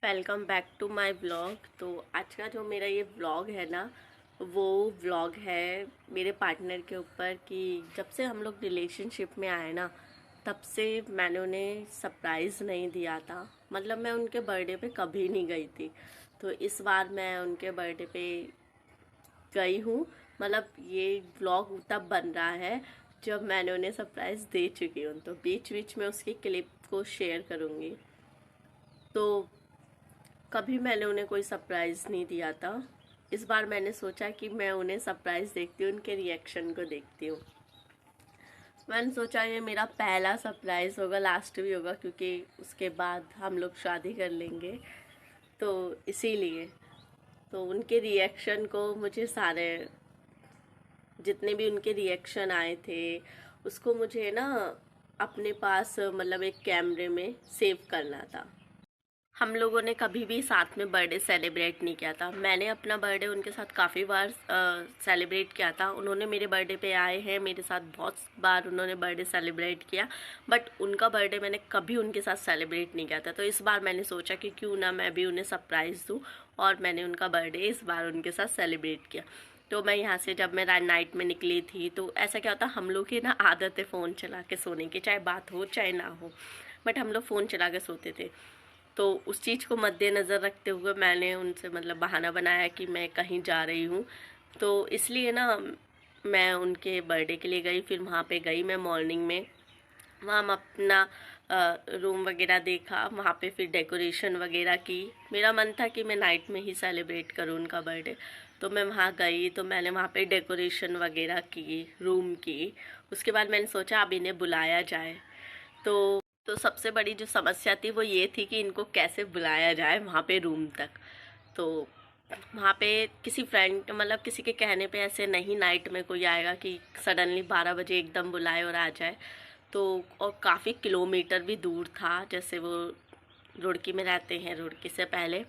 Welcome back to my vlog. तो आज का जो मेरा ये व्लॉग है ना, वो व्लॉग है मेरे पार्टनर के ऊपर कि जब से हम लोग रिलेशनशिप में आए ना, तब से मैंने उन्हें सरप्राइज़ नहीं दिया था। मतलब मैं उनके बर्थडे पे कभी नहीं गई थी, तो इस बार मैं उनके बर्थडे पे गई हूँ। मतलब ये व्लॉग तब बन रहा है जब मैंने उन्हें सरप्राइज़ दे चुकी हूँ, तो बीच बीच में उसकी क्लिप को शेयर करूँगी। तो कभी मैंने उन्हें कोई सरप्राइज़ नहीं दिया था। इस बार मैंने सोचा कि मैं उन्हें सरप्राइज़ देखती हूँ, उनके रिएक्शन को देखती हूँ। मैंने सोचा ये मेरा पहला सरप्राइज़ होगा, लास्ट भी होगा, क्योंकि उसके बाद हम लोग शादी कर लेंगे, तो इसीलिए तो उनके रिएक्शन को मुझे सारे जितने भी उनके रिएक्शन आए थे उसको मुझे ना अपने पास मतलब एक कैमरे में सेव करना था। हम लोगों ने कभी भी साथ में बर्थडे सेलिब्रेट नहीं किया था। मैंने अपना बर्थडे उनके साथ काफ़ी बार सेलिब्रेट किया था। उन्होंने मेरे बर्थडे पे आए हैं, मेरे साथ बहुत बार उन्होंने बर्थडे सेलिब्रेट किया, बट उनका बर्थडे मैंने कभी उनके साथ सेलिब्रेट नहीं किया था। तो इस बार मैंने सोचा कि क्यों ना मैं भी उन्हें सरप्राइज़ दूँ, और मैंने उनका बर्थडे इस बार उनके साथ सेलिब्रेट किया। तो मैं यहाँ से जब मैं नाइट में निकली थी, तो ऐसा क्या होता, हम लोग की ना आदत है फ़ोन चला के सोने की, चाहे बात हो चाहे ना हो, बट हम लोग फ़ोन चला के सोते थे। तो उस चीज़ को मद्देनज़र रखते हुए मैंने उनसे मतलब बहाना बनाया कि मैं कहीं जा रही हूँ, तो इसलिए ना मैं उनके बर्थडे के लिए गई। फिर वहाँ पे गई मैं मॉर्निंग में, वहाँ हम अपना रूम वगैरह देखा, वहाँ पे फिर डेकोरेशन वगैरह की। मेरा मन था कि मैं नाइट में ही सेलिब्रेट करूँ उनका बर्थडे, तो मैं वहाँ गई, तो मैंने वहाँ पे डेकोरेशन वगैरह की रूम की। उसके बाद मैंने सोचा अब इन्हें बुलाया जाए। तो सबसे बड़ी जो समस्या थी वो ये थी कि इनको कैसे बुलाया जाए वहाँ पे रूम तक। तो वहाँ पे किसी फ्रेंड मतलब किसी के कहने पे ऐसे नहीं नाइट में कोई आएगा कि सडनली 12 बजे एकदम बुलाए और आ जाए। तो और काफ़ी किलोमीटर भी दूर था, जैसे वो रुड़की में रहते हैं, रुड़की से पहले।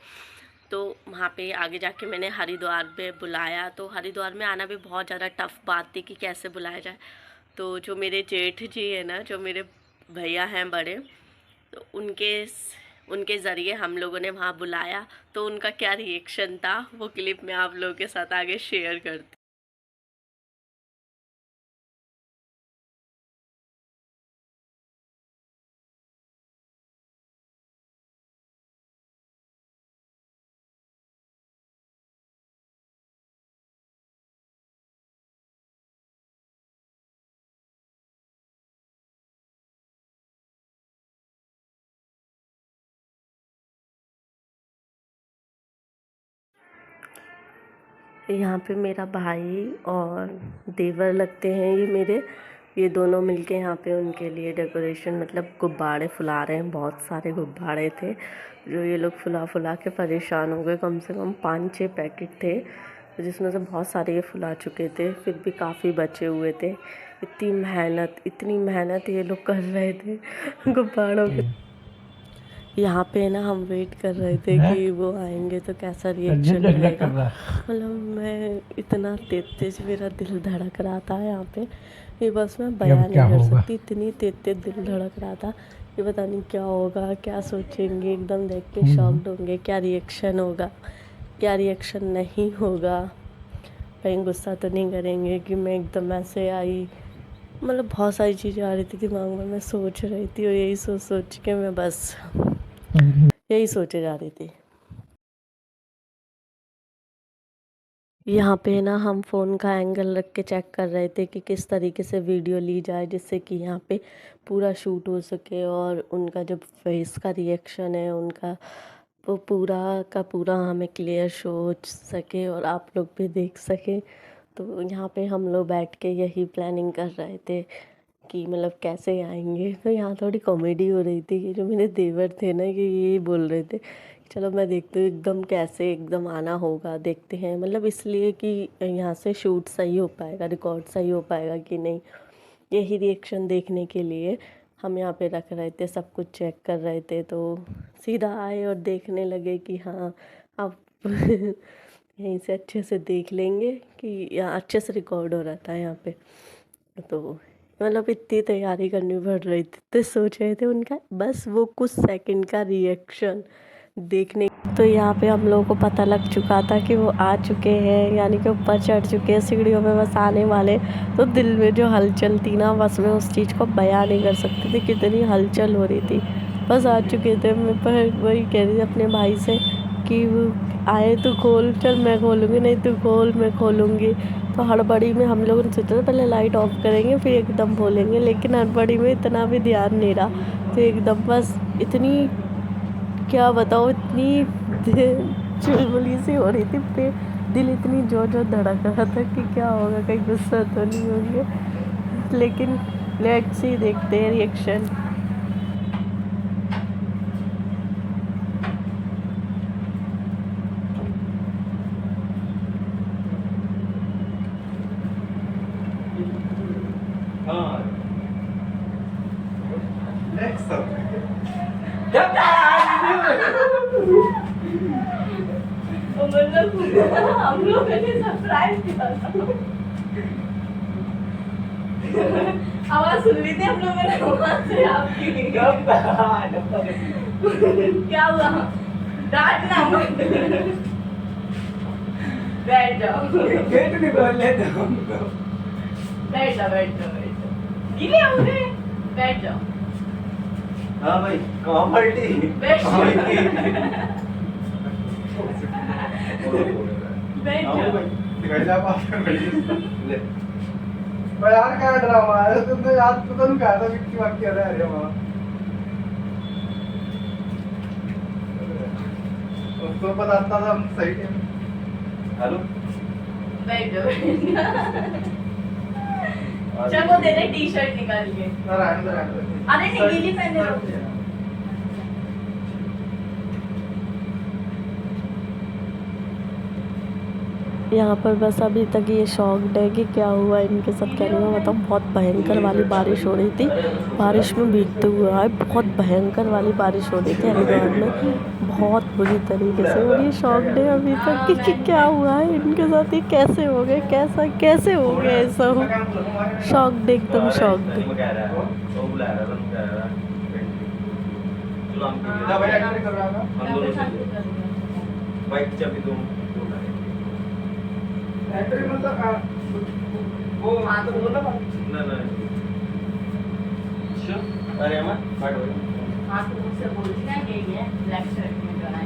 तो वहाँ पे आगे जाके मैंने हरिद्वार में बुलाया, तो हरिद्वार में आना भी बहुत ज़्यादा टफ बात थी कि कैसे बुलाया जाए। तो जो मेरे जेठ जी है ना, जो मेरे भैया हैं बड़े, तो उनके ज़रिए हम लोगों ने वहाँ बुलाया। तो उनका क्या रिएक्शन था वो क्लिप मैं आप लोगों के साथ आगे शेयर करती। यहाँ पे मेरा भाई और देवर लगते हैं ये मेरे, ये दोनों मिलके यहाँ पे उनके लिए डेकोरेशन मतलब गुब्बारे फुला रहे हैं। बहुत सारे गुब्बारे थे जो ये लोग फुला फुला के परेशान हो गए। कम से कम 5-6 पैकेट थे, जिसमें से बहुत सारे ये फुला चुके थे, फिर भी काफ़ी बचे हुए थे। इतनी मेहनत ये लोग कर रहे थे गुब्बारों के। यहाँ पे ना हम वेट कर रहे थे कि वो आएंगे तो कैसा रिएक्शन रहेगा। मतलब मैं इतना तेज तेज मेरा दिल धड़क रहा था यहाँ पे, ये बस मैं बयान नहीं कर सकती। इतनी तेज तेज दिल धड़क रहा था कि पता नहीं क्या होगा, क्या सोचेंगे, एकदम देख के शॉक्ड होंगे, क्या रिएक्शन होगा, क्या रिएक्शन नहीं होगा, कहीं गुस्सा तो नहीं करेंगे कि मैं एकदम ऐसे आई। मतलब बहुत सारी चीज़ें आ रही थी दिमाग में, मैं सोच रही थी, और यही सोच सोच के मैं बस यही सोचे जा रही थी। यहाँ पे ना हम फ़ोन का एंगल रख के चेक कर रहे थे कि किस तरीके से वीडियो ली जाए जिससे कि यहाँ पे पूरा शूट हो सके, और उनका जो फेस का रिएक्शन है उनका वो पूरा का पूरा हमें क्लियर शो हो सके और आप लोग भी देख सकें। तो यहाँ पे हम लोग बैठ के यही प्लानिंग कर रहे थे कि मतलब कैसे आएंगे। तो यहाँ थोड़ी कॉमेडी हो रही थी कि जो मेरे देवर थे ना, कि ये बोल रहे थे चलो मैं देखती हूँ एकदम कैसे एकदम आना होगा, देखते हैं, मतलब इसलिए कि यहाँ से शूट सही हो पाएगा, रिकॉर्ड सही हो पाएगा कि नहीं, यही रिएक्शन देखने के लिए हम यहाँ पे रख रहे थे, सब कुछ चेक कर रहे थे। तो सीधा आए और देखने लगे कि हाँ अब यहीं से अच्छे से देख लेंगे कि यहाँ अच्छे से रिकॉर्ड हो रहा था यहाँ पे। तो मतलब इतनी तैयारी करनी पड़ रही थी, तो सोच रहे थे उनका बस वो कुछ सेकंड का रिएक्शन देखने। तो यहाँ पे हम लोगों को पता लग चुका था कि वो आ चुके हैं, यानी कि ऊपर चढ़ चुके हैं, सीढ़ियों में बस आने वाले। तो दिल में जो हलचल थी ना, बस मैं उस चीज़ को बयां नहीं कर सकती थी, कितनी हलचल हो रही थी। बस आ चुके थे। मैं पर वही कह रही थी अपने भाई से कि वो आए तो खोल, चल मैं खोलूँगी, नहीं तू खोल मैं खोलूँगी। तो हड़बड़ी में हम लोगों ने सोचा था पहले लाइट ऑफ करेंगे फिर एकदम खोलेंगे, लेकिन हड़बड़ी में इतना भी ध्यान नहीं रहा। तो एकदम बस इतनी, क्या बताओ, इतनी चुलबुली सी हो रही थी पे, दिल इतनी जोर जोर धड़क रहा था कि क्या होगा, कहीं गुस्सा तो नहीं होंगे। लेकिन लेट्स सी, देखते हैं रिएक्शन। हम लोग ने सरप्राइज दिया था। आवाज सुन ली थी हम लोगों ने वहां से आपकी। क्या हुआ? डांटना मत। बैठ जाओ। गेट भी खोल लेते हमको। बैठ जाओ बैठ जाओ बैठ जाओ। गिले हो गए। बैठ जाओ। हाँ भाई, कहाँ पलटी? बैठ जाओ। बैठ जाओ। दिखाई जा पास कर ले। यार क्या ड्रामा है, तुमने याद पता नहीं कहा था विक्की वाक्य रहा है हमारा। उसको बताता था हम सही टाइम। हेलो बैठ जाओ। चल वो दे दे टी शर्ट निकाल के। अरे नहीं, गीली पहने रहो। यहाँ पर बस अभी तक ये शॉक्ड है कि क्या हुआ इनके साथ, क्या नहीं हुआ। मतलब बहुत भयंकर वाली बारिश हो रही थी, बारिश में भीगते हुए आए। बहुत भयंकर वाली बारिश हो रही थी हरिद्वार में, बहुत बुरी तरीके से। और ये शॉक्ड है अभी तक कि क्या हुआ है इनके साथ, ये कैसे हो गए, कैसा कैसे हो गया ऐसा हो। शॉक्ड, एकदम शॉक्ड। एंट्री मतलब वो तो बोला ना ना। अरे अमर हट हो। हाँ तो मुझसे बोलती ना यही है ब्लैक शर्ट में जो है।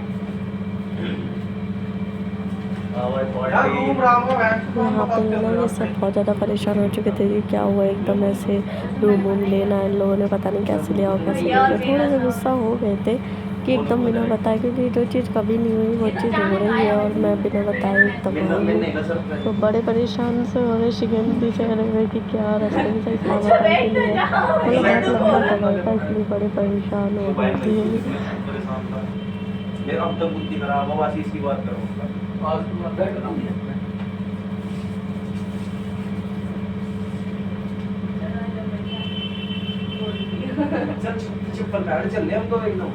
यहाँ पे ना ये सब बहुत ज़्यादा परेशान हो चुके थे कि क्या हुआ, एकदम ऐसे रूम वूम लेना इन लोगों ने पता नहीं कैसे लिया और कैसे नहीं लिया। थोड़े से गुस्सा हो गए थे कि एकदम बिना बताए, क्योंकि जो चीज़ कभी नहीं हुई वो चीज़ हो रही है और मैं बिना बताए एकदम आ गई। तो बड़े परेशान से हो रहे, शिकंदी से रह गए कि क्या रास्ते में सही सलामत है कि नहीं है। मतलब बहुत लंबा सफ़र था, इसलिए बड़े परेशान हो गए थे। मेरा अब तक बुद्धि खराब हो, आशीष की बात करूँगा। चप्पल पैर चल हम तो एकदम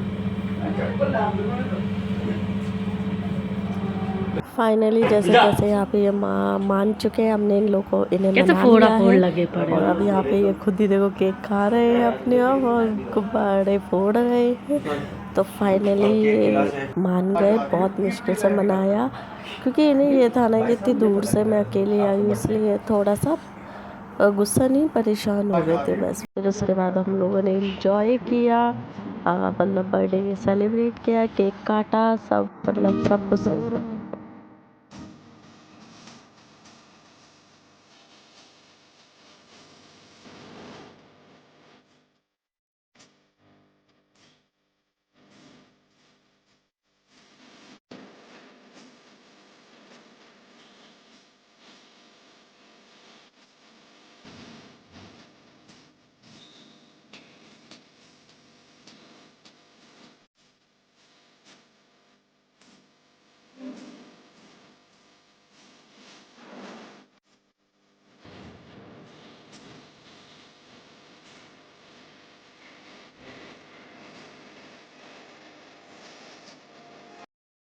फाइनली जैसे तैसे यहाँ पे ये मान चुके हैं, हमने इन लोग को, इन्हें मना लिया है। लगे पड़े और अब यहाँ पे ये खुद ही देखो केक खा रहे हैं अपने आप और गुब्बारे फोड़ रहे हैं। तो फाइनली ये मान गए, बहुत मुश्किल से मनाया, क्योंकि इन्हें ये था ना कि इतनी दूर से मैं अकेले आई हूँ, इसलिए थोड़ा सा गुस्सा नहीं, परेशान हो गए थे बस। फिर उसके बाद हम लोगों ने इंजॉय किया, मतलब बर्थडे सेलिब्रेट किया, केक काटा, सब मतलब सब कुछ।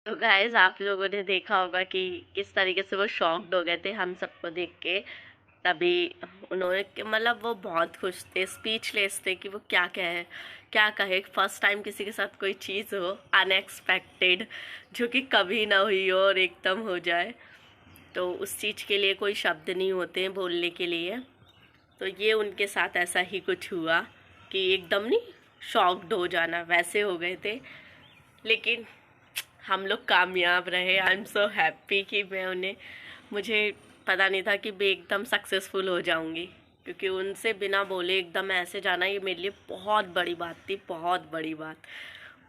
तो गाइस आप लोगों ने देखा होगा कि किस तरीके से वो शॉक्ड हो गए थे हम सबको देख के। तभी उन्होंने मतलब वो बहुत खुश थे, स्पीचलेस थे कि वो क्या कहे। फर्स्ट टाइम किसी के साथ कोई चीज़ हो अनएक्सपेक्टेड, जो कि कभी ना हुई हो और एकदम हो जाए, तो उस चीज़ के लिए कोई शब्द नहीं होते हैं बोलने के लिए। तो ये उनके साथ ऐसा ही कुछ हुआ कि एकदम नहीं शॉक्ड हो जाना, वैसे हो गए थे। लेकिन हम लोग कामयाब रहे। आई एम सो हैप्पी कि मुझे पता नहीं था कि मैं एकदम सक्सेसफुल हो जाऊंगी, क्योंकि उनसे बिना बोले एकदम ऐसे जाना ये मेरे लिए बहुत बड़ी बात थी, बहुत बड़ी बात।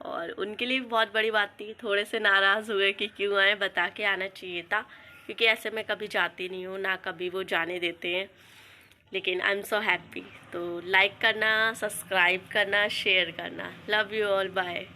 और उनके लिए भी बहुत बड़ी बात थी। थोड़े से नाराज़ हुए कि क्यों आए, बता के आना चाहिए था, क्योंकि ऐसे मैं कभी जाती नहीं हूँ, ना कभी वो जाने देते हैं। लेकिन आई एम सो हैप्पी। तो लाइक करना, सब्सक्राइब करना, शेयर करना। Love you all, bye.